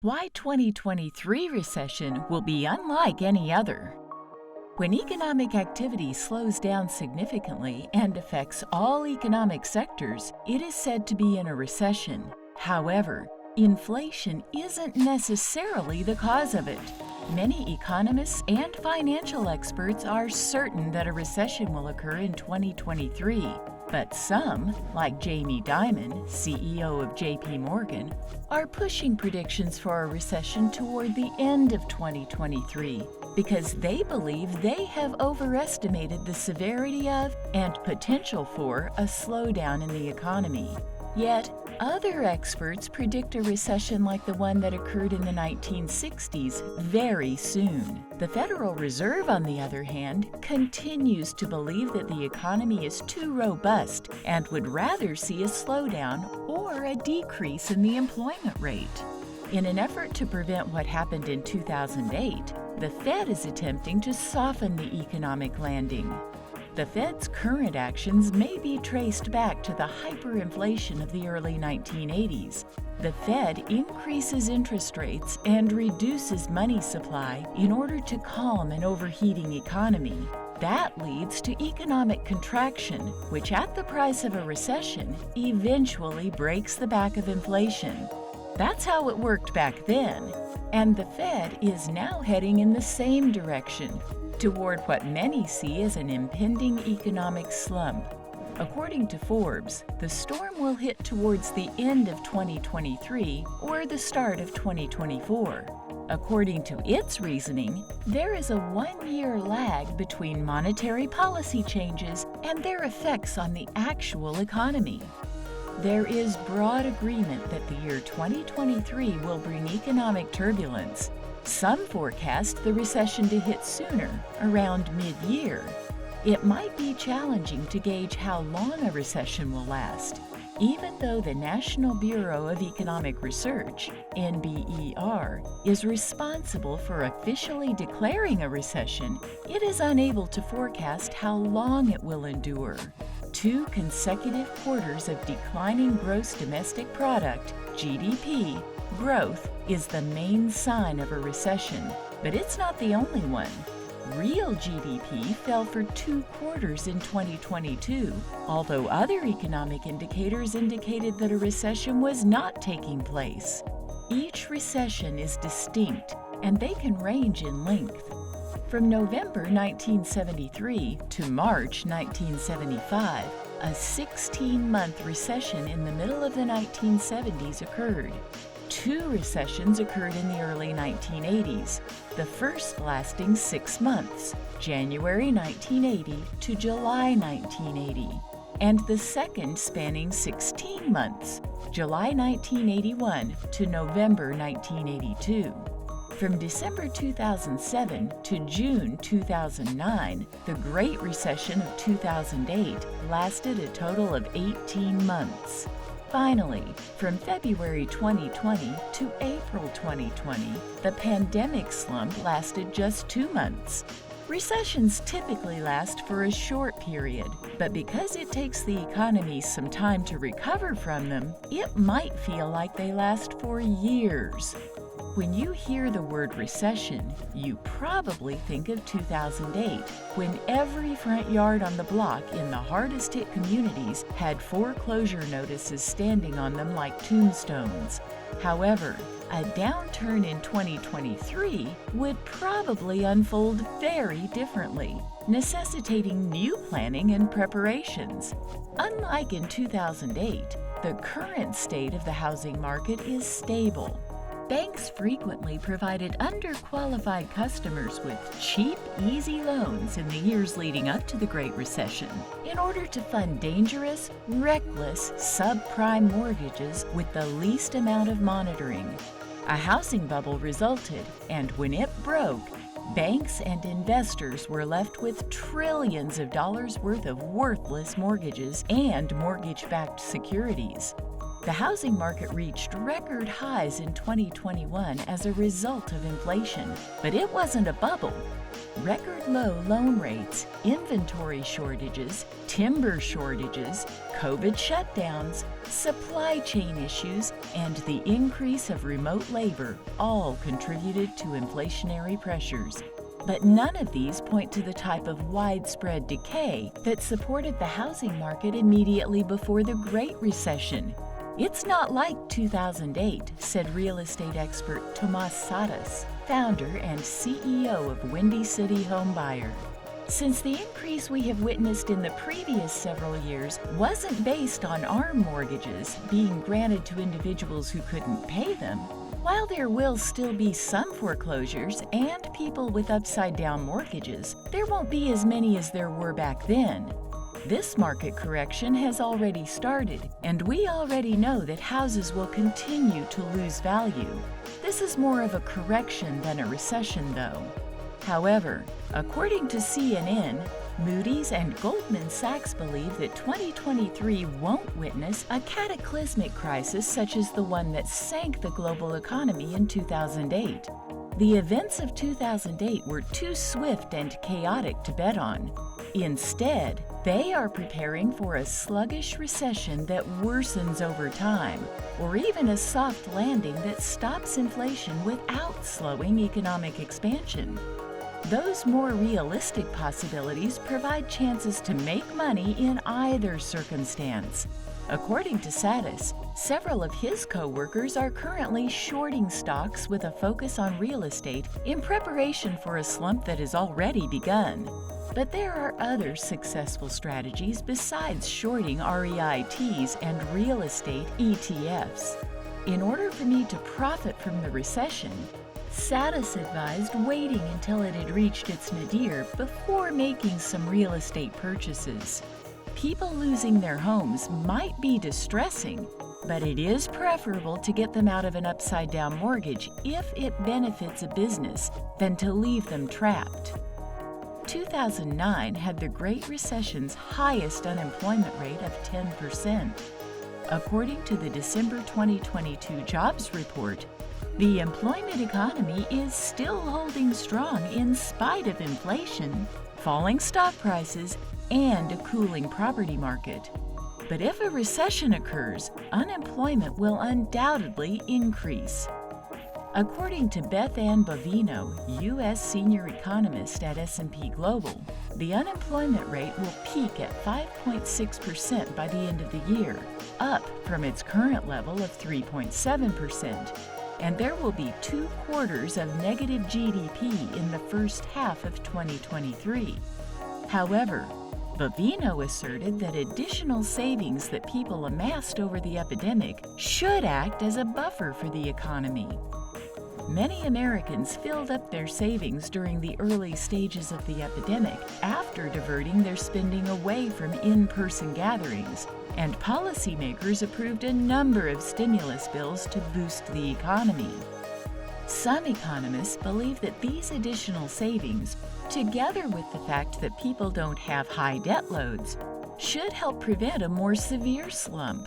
Why 2023 recession will be unlike any other. When economic activity slows down significantly and affects all economic sectors, it is said to be in a recession. However, inflation isn't necessarily the cause of it. Many economists and financial experts are certain that a recession will occur in 2023. But some, like Jamie Dimon, CEO of JP Morgan, are pushing predictions for a recession toward the end of 2023 because they believe they have overestimated the severity of and potential for a slowdown in the economy. Yet, other experts predict a recession like the one that occurred in the 1960s very soon. The Federal Reserve, on the other hand, continues to believe that the economy is too robust and would rather see a slowdown or a decrease in the employment rate. In an effort to prevent what happened in 2008, the Fed is attempting to soften the economic landing. The Fed's current actions may be traced back to the hyperinflation of the early 1980s. The Fed increases interest rates and reduces money supply in order to calm an overheating economy. That leads to economic contraction, which at the price of a recession eventually breaks the back of inflation. That's how it worked back then, and the Fed is now heading in the same direction, toward what many see as an impending economic slump. According to Forbes, the storm will hit towards the end of 2023 or the start of 2024. According to its reasoning, there is a one-year lag between monetary policy changes and their effects on the actual economy. There is broad agreement that the year 2023 will bring economic turbulence. Some forecast the recession to hit sooner, around mid-year. It might be challenging to gauge how long a recession will last. Even though the National Bureau of Economic Research, NBER, is responsible for officially declaring a recession, it is unable to forecast how long it will endure. 2 consecutive quarters of declining gross domestic product, GDP, growth is the main sign of a recession, but it's not the only one. Real GDP fell for 2 quarters in 2022, although other economic indicators indicated that a recession was not taking place. Each recession is distinct, and they can range in length. From November 1973 to March 1975, a 16-month recession in the middle of the 1970s occurred. 2 recessions occurred in the early 1980s, the first lasting 6 months, January 1980 to July 1980, and the second spanning 16 months, July 1981 to November 1982. From December 2007 to June 2009, the Great Recession of 2008 lasted a total of 18 months. Finally, from February 2020 to April 2020, the pandemic slump lasted just 2 months. Recessions typically last for a short period, but because it takes the economy some time to recover from them, it might feel like they last for years. When you hear the word recession, you probably think of 2008, when every front yard on the block in the hardest-hit communities had foreclosure notices standing on them like tombstones. However, a downturn in 2023 would probably unfold very differently, necessitating new planning and preparations. Unlike in 2008, the current state of the housing market is stable. Banks frequently provided underqualified customers with cheap, easy loans in the years leading up to the Great Recession in order to fund dangerous, reckless, subprime mortgages with the least amount of monitoring. A housing bubble resulted, and when it broke, banks and investors were left with trillions of dollars worth of worthless mortgages and mortgage-backed securities. The housing market reached record highs in 2021 as a result of inflation, but it wasn't a bubble. Record low loan rates, inventory shortages, timber shortages, COVID shutdowns, supply chain issues, and the increase of remote labor all contributed to inflationary pressures. But none of these point to the type of widespread decay that supported the housing market immediately before the Great Recession. It's not like 2008, said real estate expert Tomas Sadas, founder and CEO of Windy City Home Buyer. Since the increase we have witnessed in the previous several years wasn't based on ARM mortgages being granted to individuals who couldn't pay them, while there will still be some foreclosures and people with upside-down mortgages, there won't be as many as there were back then. This market correction has already started, and we already know that houses will continue to lose value. This is more of a correction than a recession, though. However, according to CNN, Moody's and Goldman Sachs believe that 2023 won't witness a cataclysmic crisis such as the one that sank the global economy in 2008. The events of 2008 were too swift and chaotic to bet on. Instead, they are preparing for a sluggish recession that worsens over time, or even a soft landing that stops inflation without slowing economic expansion. Those more realistic possibilities provide chances to make money in either circumstance. According to Sadas, several of his co-workers are currently shorting stocks with a focus on real estate in preparation for a slump that has already begun. But there are other successful strategies besides shorting REITs and real estate ETFs. In order for me to profit from the recession, Sadas advised waiting until it had reached its nadir before making some real estate purchases. People losing their homes might be distressing, but it is preferable to get them out of an upside-down mortgage if it benefits a business than to leave them trapped. 2009 had the Great Recession's highest unemployment rate of 10%. According to the December 2022 jobs report, the employment economy is still holding strong in spite of inflation, falling stock prices, and a cooling property market. But if a recession occurs, unemployment will undoubtedly increase. According to Beth Ann Bovino, U.S. senior economist at S&P Global, the unemployment rate will peak at 5.6% by the end of the year, up from its current level of 3.7%. And there will be 2 quarters of negative GDP in the first half of 2023. However, Bovino asserted that additional savings that people amassed over the epidemic should act as a buffer for the economy. Many Americans filled up their savings during the early stages of the epidemic after diverting their spending away from in-person gatherings, and policymakers approved a number of stimulus bills to boost the economy. Some economists believe that these additional savings, together with the fact that people don't have high debt loads, should help prevent a more severe slump.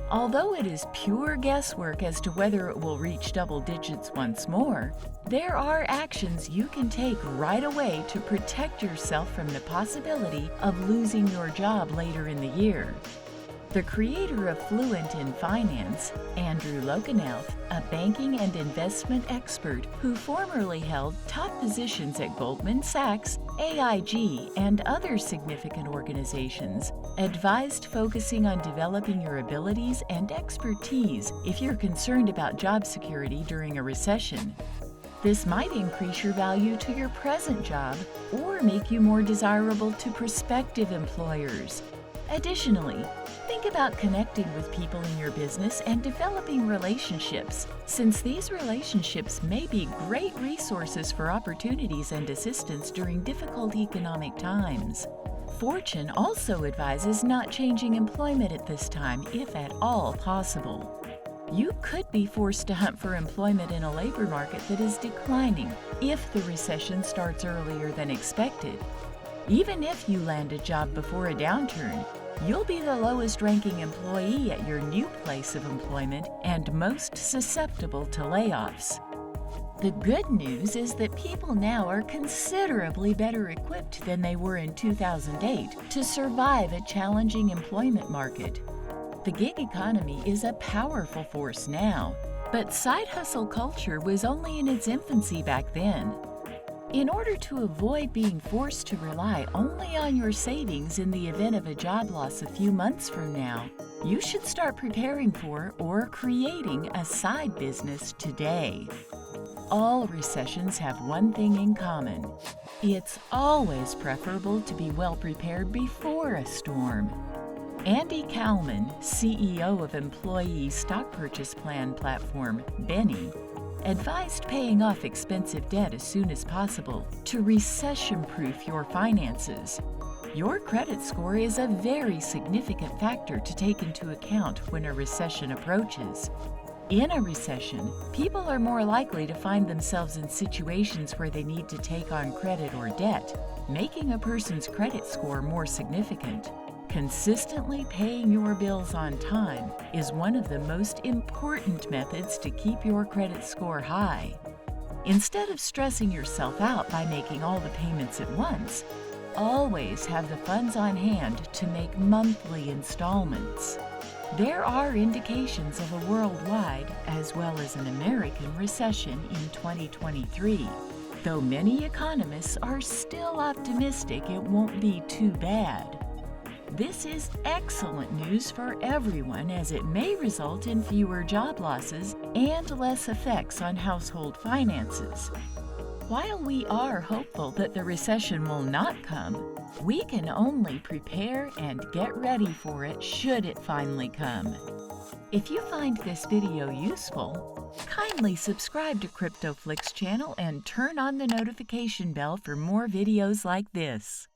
Although it is pure guesswork as to whether it will reach double digits once more, there are actions you can take right away to protect yourself from the possibility of losing your job later in the year. The creator of Fluent in Finance, Andrew Lokenelth, a banking and investment expert who formerly held top positions at Goldman Sachs, AIG, and other significant organizations, advised focusing on developing your abilities and expertise if you're concerned about job security during a recession. This might increase your value to your present job or make you more desirable to prospective employers. Additionally, think about connecting with people in your business and developing relationships, since these relationships may be great resources for opportunities and assistance during difficult economic times. Fortune also advises not changing employment at this time, if at all possible. You could be forced to hunt for employment in a labor market that is declining if the recession starts earlier than expected. Even if you land a job before a downturn, You'll be the lowest-ranking employee at your new place of employment and most susceptible to layoffs. The good news is that people now are considerably better equipped than they were in 2008 to survive a challenging employment market. The gig economy is a powerful force now, but side hustle culture was only in its infancy back then. In order to avoid being forced to rely only on your savings in the event of a job loss a few months from now, you should start preparing for or creating a side business today. All recessions have one thing in common. It's always preferable to be well prepared before a storm. Andy Kalman, CEO of employee stock purchase plan platform Benny, advised paying off expensive debt as soon as possible to recession-proof your finances. Your credit score is a very significant factor to take into account when a recession approaches. In a recession, people are more likely to find themselves in situations where they need to take on credit or debt, making a person's credit score more significant. Consistently paying your bills on time is one of the most important methods to keep your credit score high. Instead of stressing yourself out by making all the payments at once, always have the funds on hand to make monthly installments. There are indications of a worldwide as well as an American recession in 2023, though many economists are still optimistic it won't be too bad. This is excellent news for everyone as it may result in fewer job losses and less effects on household finances. While we are hopeful that the recession will not come, we can only prepare and get ready for it should it finally come. If you find this video useful, kindly subscribe to CryptoFlix channel and turn on the notification bell for more videos like this.